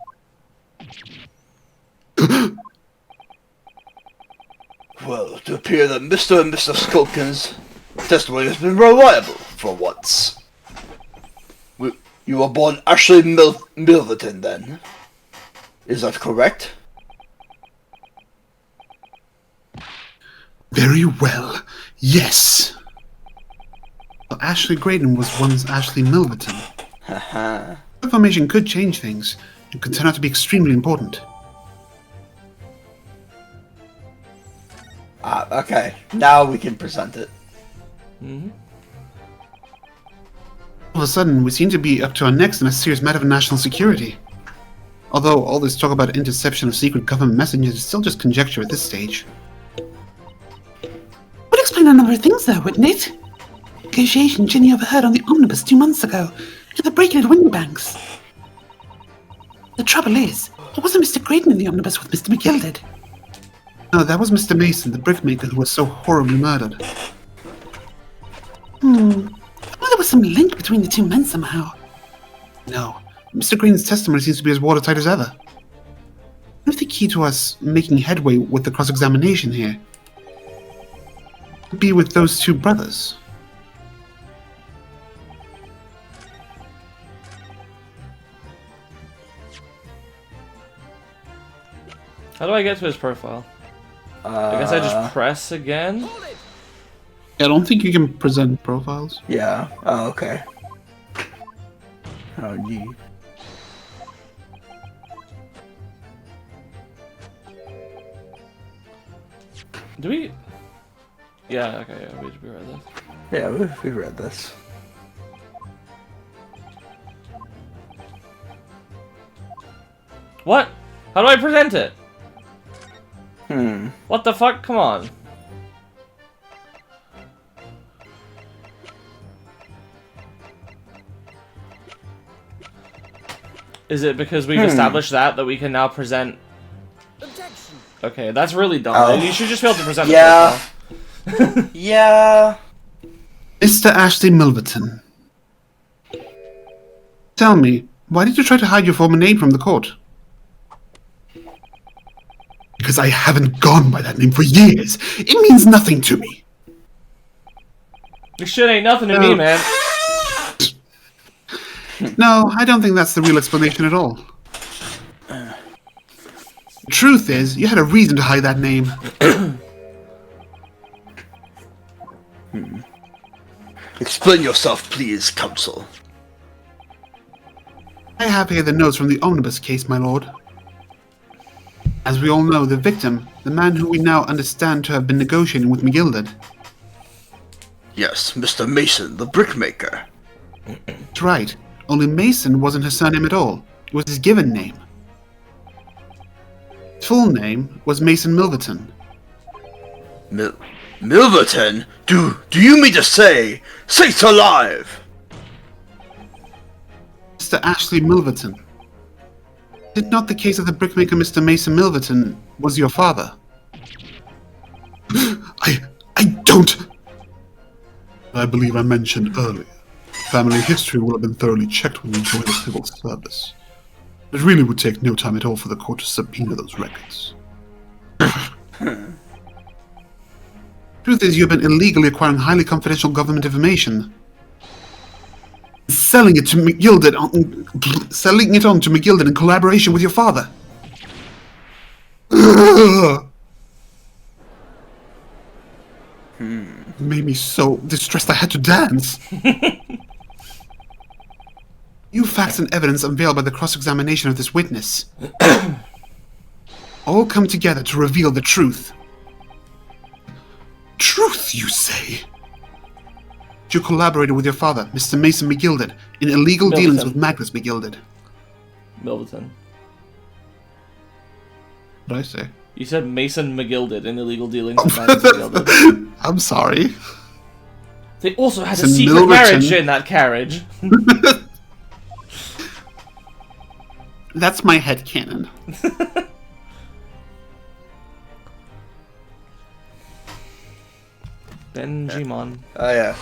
Speaker 2: Well, it appears that Mr. and Mr. Skulkin's testimony has been reliable for once. You were born Ashley Milverton, then? Is that correct?
Speaker 3: Very well, yes. Well, Ashley Graydon was once Ashley Milverton.
Speaker 2: Haha.
Speaker 3: Information could change things. It could turn out to be extremely important.
Speaker 2: Okay. Now we can present it.
Speaker 3: All of a sudden, we seem to be up to our necks in a serious matter of national security. Although all this talk about interception of secret government messages is still just conjecture at this stage.
Speaker 5: a number of things there, wouldn't it? Negotiation Jenny overheard on the omnibus 2 months ago, to the break-in at Windybanks. The trouble is, it wasn't Mr. Graydon in the omnibus with Mr. McGilded.
Speaker 3: No, that was Mr. Mason, the brickmaker who was so horribly murdered.
Speaker 5: Well, there was some link between the two men somehow.
Speaker 3: No, Mr. Green's testimony seems to be as watertight as ever. What if the key to us making headway with the cross-examination here would be with those two brothers?
Speaker 1: How do I get to his profile? I guess I just press again?
Speaker 3: I don't think you can present profiles.
Speaker 2: Yeah. Oh, okay. Oh, gee.
Speaker 1: Do we... Yeah, okay, yeah, we read this.
Speaker 2: Yeah, we read this.
Speaker 1: What? How do I present it?
Speaker 2: Hmm.
Speaker 1: What the fuck? Come on. Is it because we've established that we can now present...
Speaker 6: Objection.
Speaker 1: Okay, that's really dumb.
Speaker 2: Oh.
Speaker 1: You should just be able to present
Speaker 2: Yeah.
Speaker 1: the profile.
Speaker 2: Yeah.
Speaker 3: Mr. Ashley Milverton. Tell me, why did you try to hide your former name from the court? Because I haven't gone by that name for years. It means nothing to me.
Speaker 1: This shit ain't nothing to me, man.
Speaker 3: No, I don't think that's the real explanation at all. The truth is, you had a reason to hide that name.
Speaker 2: Explain yourself, please, counsel.
Speaker 3: I have here the notes from the omnibus case, my lord. As we all know, the victim, the man who we now understand to have been negotiating with McGilded.
Speaker 2: Yes, Mr. Mason, the brickmaker.
Speaker 3: That's right. Only Mason wasn't his surname at all. It was his given name. His full name was Mason Milverton.
Speaker 2: Milverton? Do you mean to say, sakes alive?
Speaker 3: Mr. Ashley Milverton. Is it not the case that the brickmaker Mr. Mason Milverton was your father? I don't... I believe I mentioned earlier. Family history will have been thoroughly checked when you join the civil service. It really would take no time at all for the court to subpoena those records. Truth is, you have been illegally acquiring highly confidential government information. Selling it to McGilded in collaboration with your father. It made me so distressed I had to dance. New facts and evidence unveiled by the cross-examination of this witness all come together to reveal the truth. Truth, you say? You collaborated with your father, Mr. Mason McGilded, in illegal dealings with Magnus McGilded.
Speaker 1: Milverton.
Speaker 3: What did I say?
Speaker 1: You said Mason McGilded in illegal dealings with Magnus McGilded.
Speaker 3: I'm sorry.
Speaker 1: They also had a
Speaker 3: It's a
Speaker 1: secret
Speaker 3: Milverton.
Speaker 1: marriage in that carriage.
Speaker 3: That's my headcanon.
Speaker 1: Benjimon.
Speaker 2: Oh, yeah.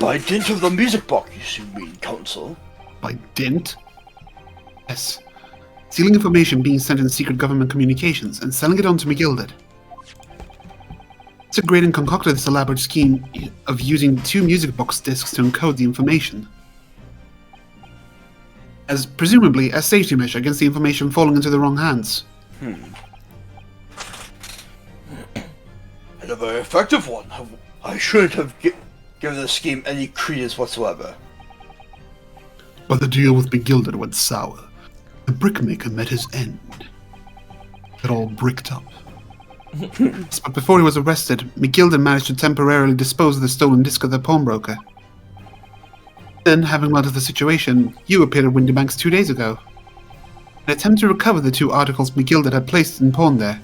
Speaker 2: By dint of the music box, you mean, counsel?
Speaker 3: By dint? Yes. Stealing information being sent in secret government communications and selling it on to McGilded. Mr. Graydon concocted this elaborate scheme of using 2 music box discs to encode the information. As presumably a safety measure against the information falling into the wrong hands.
Speaker 2: And a very effective one. I shouldn't have given the scheme any credence whatsoever.
Speaker 3: But the deal with McGilded went sour. The brickmaker met his end. It all bricked up. But before he was arrested, McGilded managed to temporarily dispose of the stolen disc of the pawnbroker. Then, having learned of the situation, you appeared at Windybanks 2 days ago. An attempt to recover the 2 articles McGilded had placed in pawn there.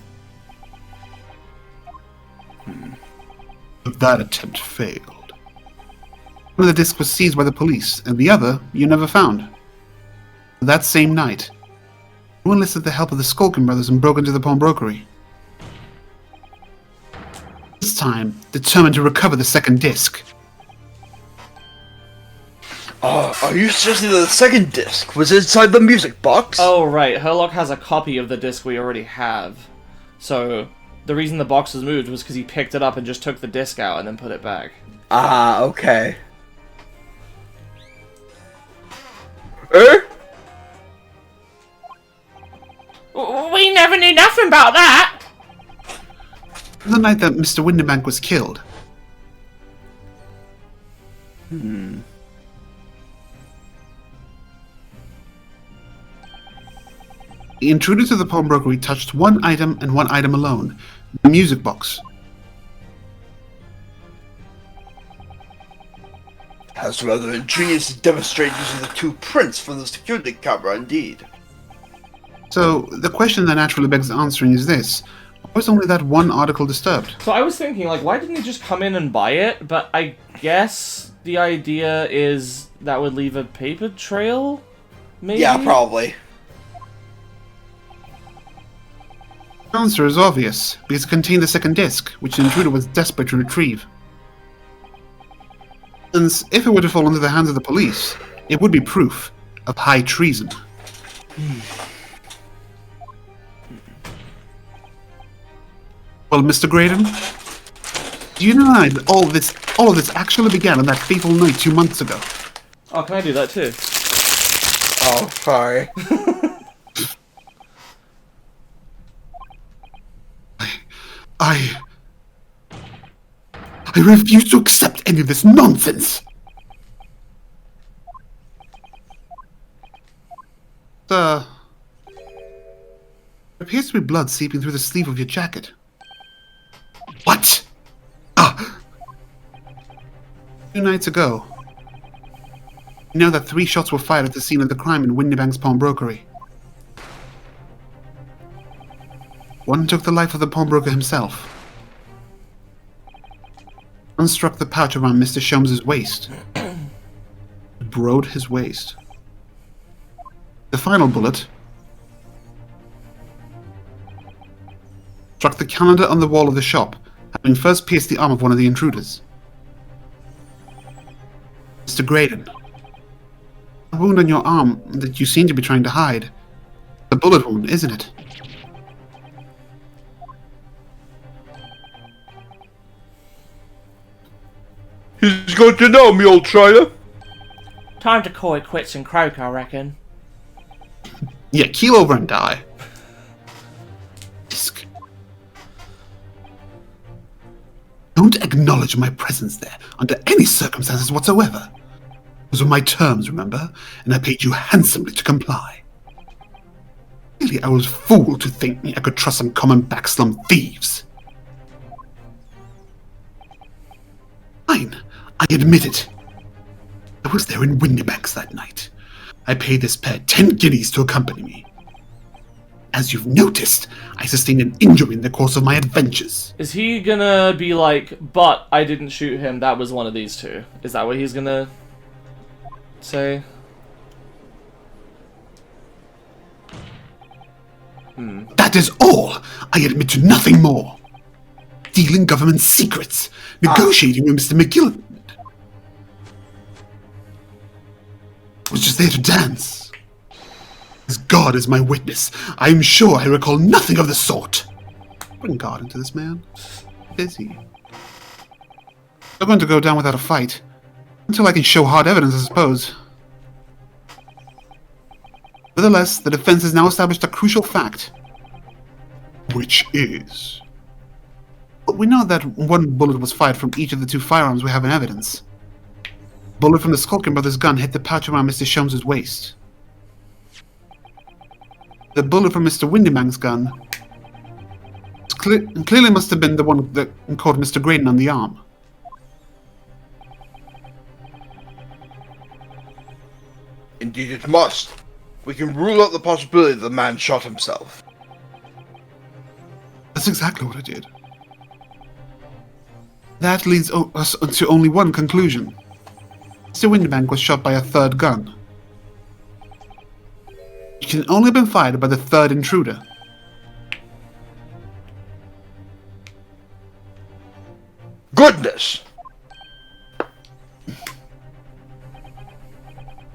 Speaker 3: But that attempt failed. One of the discs was seized by the police, and the other you never found. That same night, you enlisted the help of the Skulkin brothers and broke into the pawnbrokery. This time, determined to recover the second disc.
Speaker 2: Are you suggesting that the second disc was inside the music box?
Speaker 1: Oh, right. Herlock has a copy of the disc we already have. So, the reason the box was moved was because he picked it up and just took the disc out and then put it back.
Speaker 2: Ah, okay. Eh?
Speaker 4: We never knew nothing about that.
Speaker 5: The night that Mr. Windybank was killed. The intruder to the pawnbrokery touched one item and one item alone, the music box.
Speaker 2: That's rather ingenious to demonstrate using the two prints from the security camera, indeed.
Speaker 5: So, the question that naturally begs answering is this. Why was only that one article disturbed?
Speaker 1: So I was thinking, like, why didn't he just come in and buy it? But I guess the idea is that would leave a paper trail? Maybe?
Speaker 2: Yeah, probably.
Speaker 5: The answer is obvious, because it contained the second disc, which the intruder was desperate to retrieve. Since, if it were to fall into the hands of the police, it would be proof of high treason. Well, Mr. Graydon, do you deny that all of this actually began on that fateful night 2 months ago?
Speaker 1: Oh, can I do that too?
Speaker 2: Oh, sorry.
Speaker 5: I refuse to accept any of this nonsense! Sir, there appears to be blood seeping through the sleeve of your jacket. What? 2 nights ago, you know that 3 shots were fired at the scene of the crime in Windybank's pawnbrokery. One took the life of the pawnbroker himself. One struck the pouch around Mr. Sholmes's waist. It broke his waist. The final bullet struck the calendar on the wall of the shop, having first pierced the arm of one of the intruders. Mr. Graydon, the wound on your arm that you seem to be trying to hide. The bullet wound, isn't it?
Speaker 2: He's going to know me, old traitor.
Speaker 4: Time to call it quits and croak, I reckon.
Speaker 5: Yeah, keel over and die. Disc. Don't acknowledge my presence there under any circumstances whatsoever. Those were my terms, remember? And I paid you handsomely to comply. Really, I was fooled to think me I could trust some common backslum thieves. Fine, I admit it. I was there in Windybanks that night. I paid this pair 10 guineas to accompany me. As you've noticed, I sustained an injury in the course of my adventures.
Speaker 1: Is he gonna be like, but I didn't shoot him, that was one of these two? Is that what he's gonna say?
Speaker 5: That is all! I admit to nothing more. Stealing government secrets, negotiating with Mr. McGill. I was just there to dance. As God is my witness, I am sure I recall nothing of the sort. Bring God into this, man. Busy. I'm going to go down without a fight. Until I can show hard evidence, I suppose. Nevertheless, the defense has now established a crucial fact. Which is... Well, we know that one bullet was fired from each of the 2 firearms we have in evidence. The bullet from the Skulkin brothers' gun hit the pouch around Mr. Sholmes' waist. The bullet from Mr. Windybank's gun clearly must have been the one that caught Mr. Graydon on the arm.
Speaker 2: Indeed it must. We can rule out the possibility that the man shot himself.
Speaker 5: That's exactly what I did. That leads us to only one conclusion. Mr. Windybank was shot by a third gun. It can only have been fired by the third intruder.
Speaker 2: Goodness!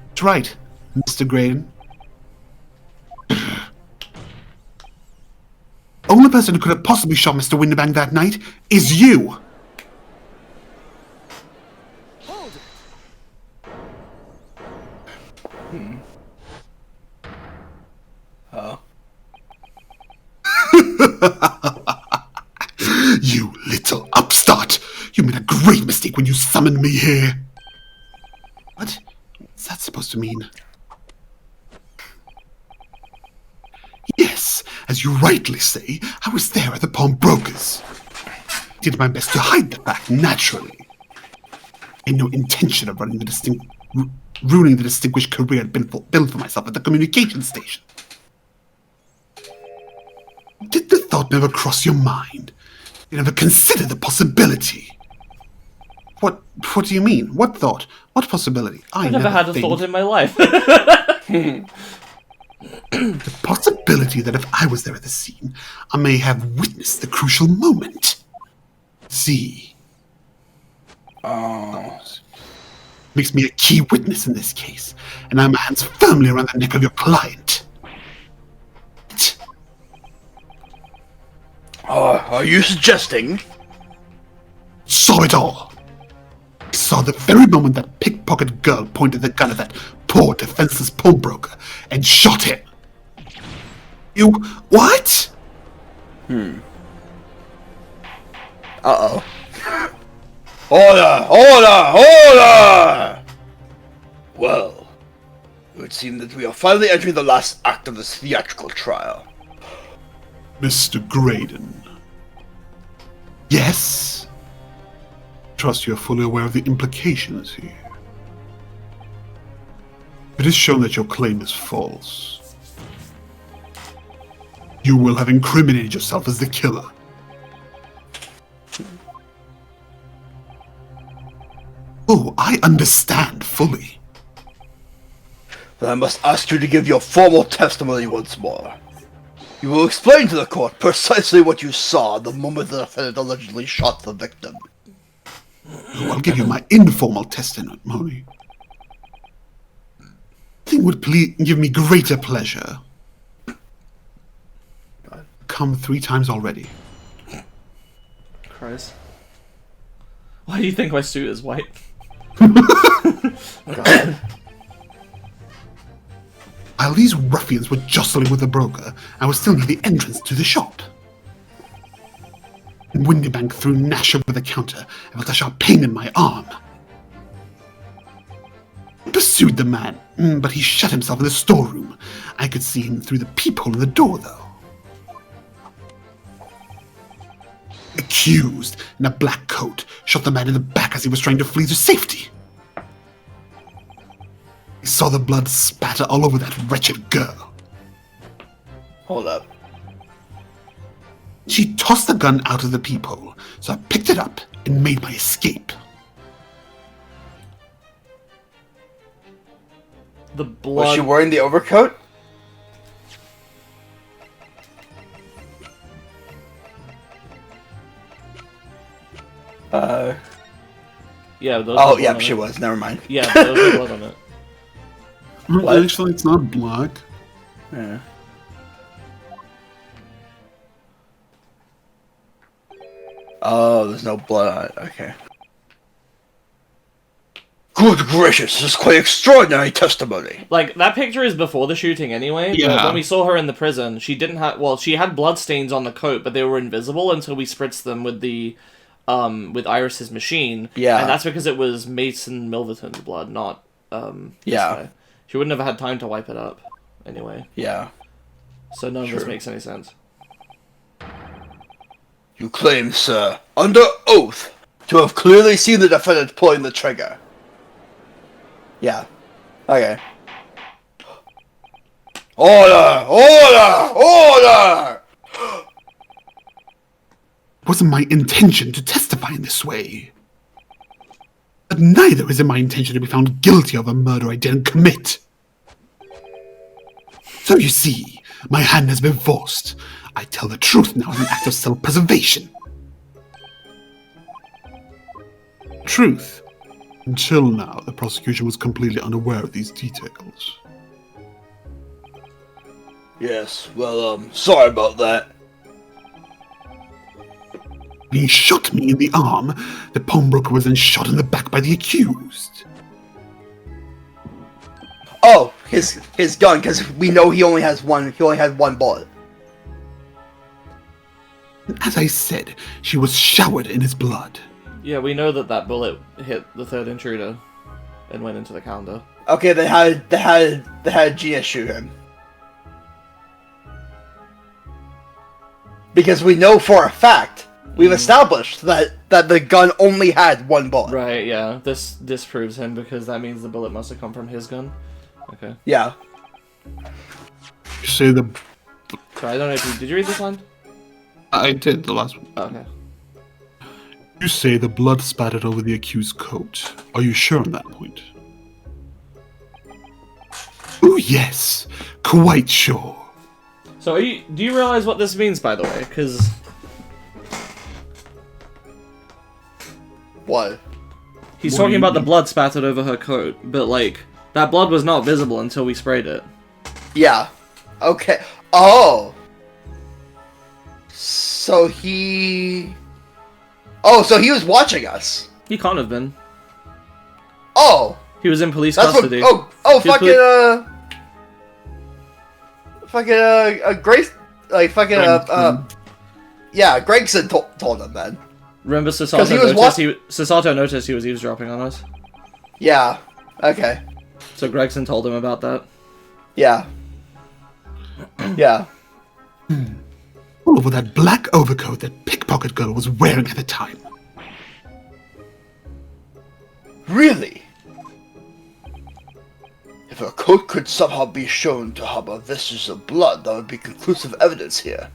Speaker 5: That's right, Mr. Graydon. Only person who could have possibly shot Mr. Windybank that night is you! You little upstart! You made a great mistake when you summoned me here! What's that supposed to mean? Yes, as you rightly say, I was there at the pawnbrokers. Did my best to hide the fact, naturally. I had no intention of ruining the distinguished career I'd built for myself at the communications station. Did the thought never cross your mind? You never considered the possibility? What do you mean? What thought? What possibility?
Speaker 1: I never had a thought in my life.
Speaker 5: The possibility that if I was there at the scene, I may have witnessed the crucial moment. See? Makes me a key witness in this case, and I have my hands firmly around the neck of your client.
Speaker 2: Are you suggesting?
Speaker 5: Saw it all. I saw the very moment that pickpocket girl pointed the gun at that poor defenseless pawnbroker and shot him. You... what?
Speaker 2: Uh-oh. Order! Order! Order! Well, it would seem that we are finally entering the last act of this theatrical trial.
Speaker 5: Mr. Graydon. Yes? Trust you are fully aware of the implications here. It is shown that your claim is false. You will have incriminated yourself as the killer. Oh, I understand fully.
Speaker 2: Then I must ask you to give your formal testimony once more. You will explain to the court precisely what you saw the moment the defendant allegedly shot the victim.
Speaker 5: Oh, I'll give you my informal testimony. Nothing would give me greater pleasure. Come 3 times already.
Speaker 1: Christ. Why do you think my suit is white?
Speaker 5: While these ruffians were jostling with the broker, I was still near the entrance to the shop. Windybank threw Nash over the counter and felt a sharp pain in my arm. I pursued the man, but he shut himself in the storeroom. I could see him through the peephole in the door, though. Accused, in a black coat, shot the man in the back as he was trying to flee to safety. I saw the blood spatter all over that wretched girl.
Speaker 2: Hold up.
Speaker 5: She tossed the gun out of the peephole, so I picked it up and made my escape.
Speaker 1: The blood...
Speaker 2: Was she wearing the overcoat?
Speaker 1: Yeah, those
Speaker 2: Oh,
Speaker 1: were
Speaker 2: yeah,
Speaker 1: blood
Speaker 2: she
Speaker 1: on it.
Speaker 2: was. Never mind.
Speaker 1: Yeah, those were blood on it.
Speaker 2: What?
Speaker 3: Actually, it's not black.
Speaker 2: Yeah. Oh, there's no blood on it. Okay. Good gracious, this is quite extraordinary testimony.
Speaker 1: Like, that picture is before the shooting anyway. But
Speaker 3: Yeah.
Speaker 1: when we saw her in the prison, she didn't have... Well, she had blood stains on the coat, but they were invisible until we spritzed them with the... with Iris's machine.
Speaker 2: Yeah.
Speaker 1: And that's because it was Mason Milverton's blood, not, this
Speaker 2: Yeah.
Speaker 1: guy. She wouldn't have had time to wipe it up, anyway.
Speaker 2: Yeah.
Speaker 1: So none of this
Speaker 2: Sure.
Speaker 1: makes any sense.
Speaker 2: You claim, sir, under oath, to have clearly seen the defendant pulling the trigger. Yeah. Okay. Order! Order! Order!
Speaker 5: It wasn't my intention to testify in this way. But neither is it my intention to be found guilty of a murder I didn't commit. So you see, my hand has been forced. I tell the truth now as an act of self-preservation. Truth. Until now, the prosecution was completely unaware of these details.
Speaker 2: Yes, well, sorry about that.
Speaker 5: He shot me in the arm. The pawnbroker was then shot in the back by the accused.
Speaker 2: Oh, his gun, because we know he only has one bullet.
Speaker 5: As I said, she was showered in his blood.
Speaker 1: Yeah, we know that bullet hit the third intruder and went into the calendar.
Speaker 2: Okay, they had Gia shoot him. Because we know for a fact, we've established that the gun only had one bullet.
Speaker 1: Right, yeah. This disproves him because that means the bullet must have come from his gun. Okay.
Speaker 2: Yeah.
Speaker 5: You say the...
Speaker 1: Sorry, I don't know if you... Did you read this line?
Speaker 5: I did, the last one.
Speaker 1: Oh, okay.
Speaker 5: You say the blood spattered over the accused's coat. Are you sure on that point? Oh yes, quite sure.
Speaker 1: So, do you realize what this means, by the way? Because...
Speaker 2: What?
Speaker 1: He's
Speaker 5: What
Speaker 1: talking
Speaker 5: do you
Speaker 1: about the
Speaker 5: mean?
Speaker 1: blood spattered over her coat, but, like, that blood was not visible until we sprayed it.
Speaker 2: Yeah. Okay. Oh. So he... Oh, so he was watching us.
Speaker 1: He can't have been.
Speaker 2: Oh.
Speaker 1: He was in police
Speaker 2: That's
Speaker 1: custody.
Speaker 2: what... Oh, fucking, Grace... Like, fucking, yeah, Gregson told him, then.
Speaker 1: Remember
Speaker 2: Because he was
Speaker 1: Sasato noticed he was eavesdropping on us.
Speaker 2: Yeah. Okay.
Speaker 1: So Gregson told him about that.
Speaker 2: Yeah. Yeah.
Speaker 5: All over that black overcoat that pickpocket girl was wearing at the time.
Speaker 2: Really? If a coat could somehow be shown to harbor vestiges of blood, that would be conclusive evidence here.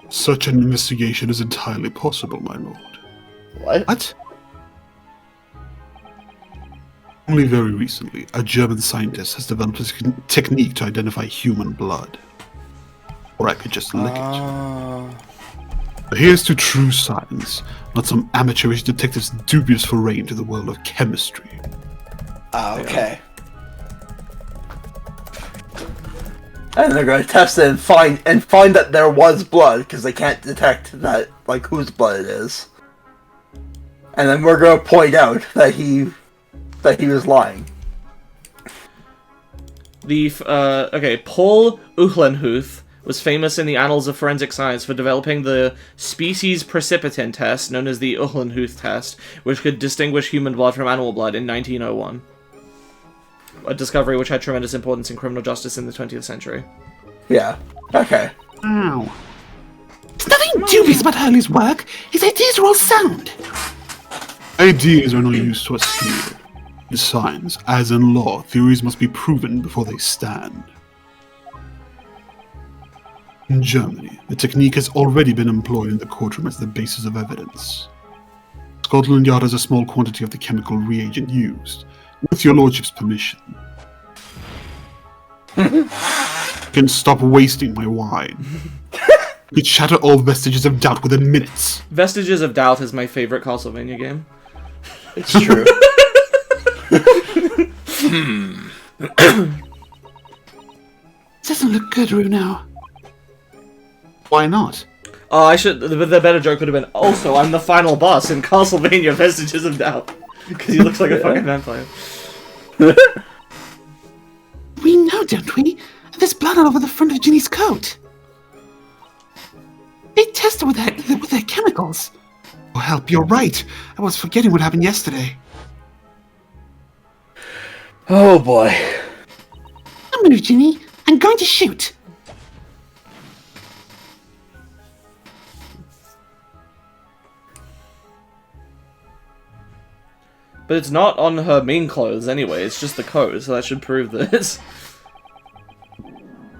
Speaker 5: Such an investigation is entirely possible, my lord.
Speaker 2: What?
Speaker 5: What? Only very recently, a German scientist has developed a technique to identify human blood. Or I could just lick it. But here's to true science, not some amateurish detective's dubious foray into the world of chemistry.
Speaker 2: Okay. And they're gonna test it and find that there was blood, because they can't detect that, like, whose blood it is. And then we're gonna point out that he was lying.
Speaker 1: Paul Uhlenhuth was famous in the annals of forensic science for developing the species precipitin test, known as the Uhlenhuth test, which could distinguish human blood from animal blood in 1901. A discovery which had tremendous importance in criminal justice in the 20th century.
Speaker 2: Yeah. Okay.
Speaker 5: Ow. There's nothing dubious about Hurley's work. His ideas are all sound. Ideas are no use to us here. In science, as in law, theories must be proven before they stand. In Germany, the technique has already been employed in the courtroom as the basis of evidence. Scotland Yard has a small quantity of the chemical reagent used. With your lordship's permission. You can stop wasting my wine. You could shatter all vestiges of doubt within minutes.
Speaker 1: Vestiges of Doubt is my favorite Castlevania game.
Speaker 2: It's true.
Speaker 5: Doesn't look good, Runo. Why not?
Speaker 1: Oh, the better joke would have been, also, I'm the final boss in Castlevania Vestiges of Doubt. Because he looks like a fucking vampire.
Speaker 5: We know, don't we? There's blood all over the front of Ginny's coat. They tested with their chemicals. Oh, help, you're right. I was forgetting what happened yesterday.
Speaker 2: Oh boy.
Speaker 5: Don't move, Ginny. I'm going to shoot.
Speaker 1: But it's not on her main clothes anyway, it's just the coat, so that should prove this.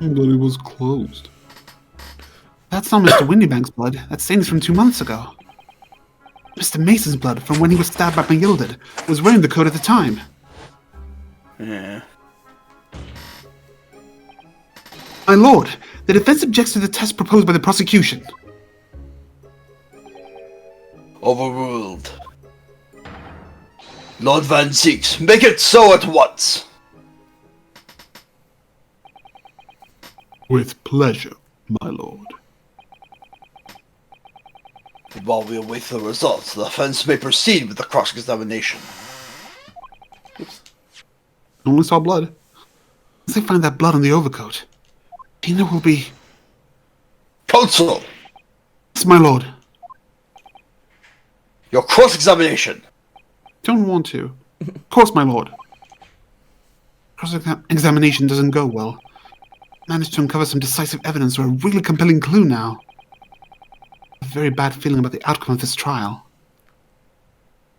Speaker 3: But it was closed.
Speaker 5: That's not Mr. Windybank's blood. That stain is from 2 months ago. Mr. Mason's blood from when he was stabbed by McGilded was wearing the coat at the time.
Speaker 2: Yeah.
Speaker 5: My lord, the defense objects to the test proposed by the prosecution.
Speaker 2: Overruled. Lord Van Zieks, make it so at once!
Speaker 3: With pleasure, my lord.
Speaker 2: While we await the results, the defense may proceed with the cross-examination.
Speaker 5: Only saw blood. Once they find that blood on the overcoat, Tina will be...
Speaker 2: Counsel!
Speaker 5: Yes, my lord.
Speaker 2: Your cross-examination!
Speaker 5: Don't want to. Of course, my lord. Cross-examination doesn't go well. Managed to uncover some decisive evidence or a really compelling clue now. A very bad feeling about the outcome of this trial.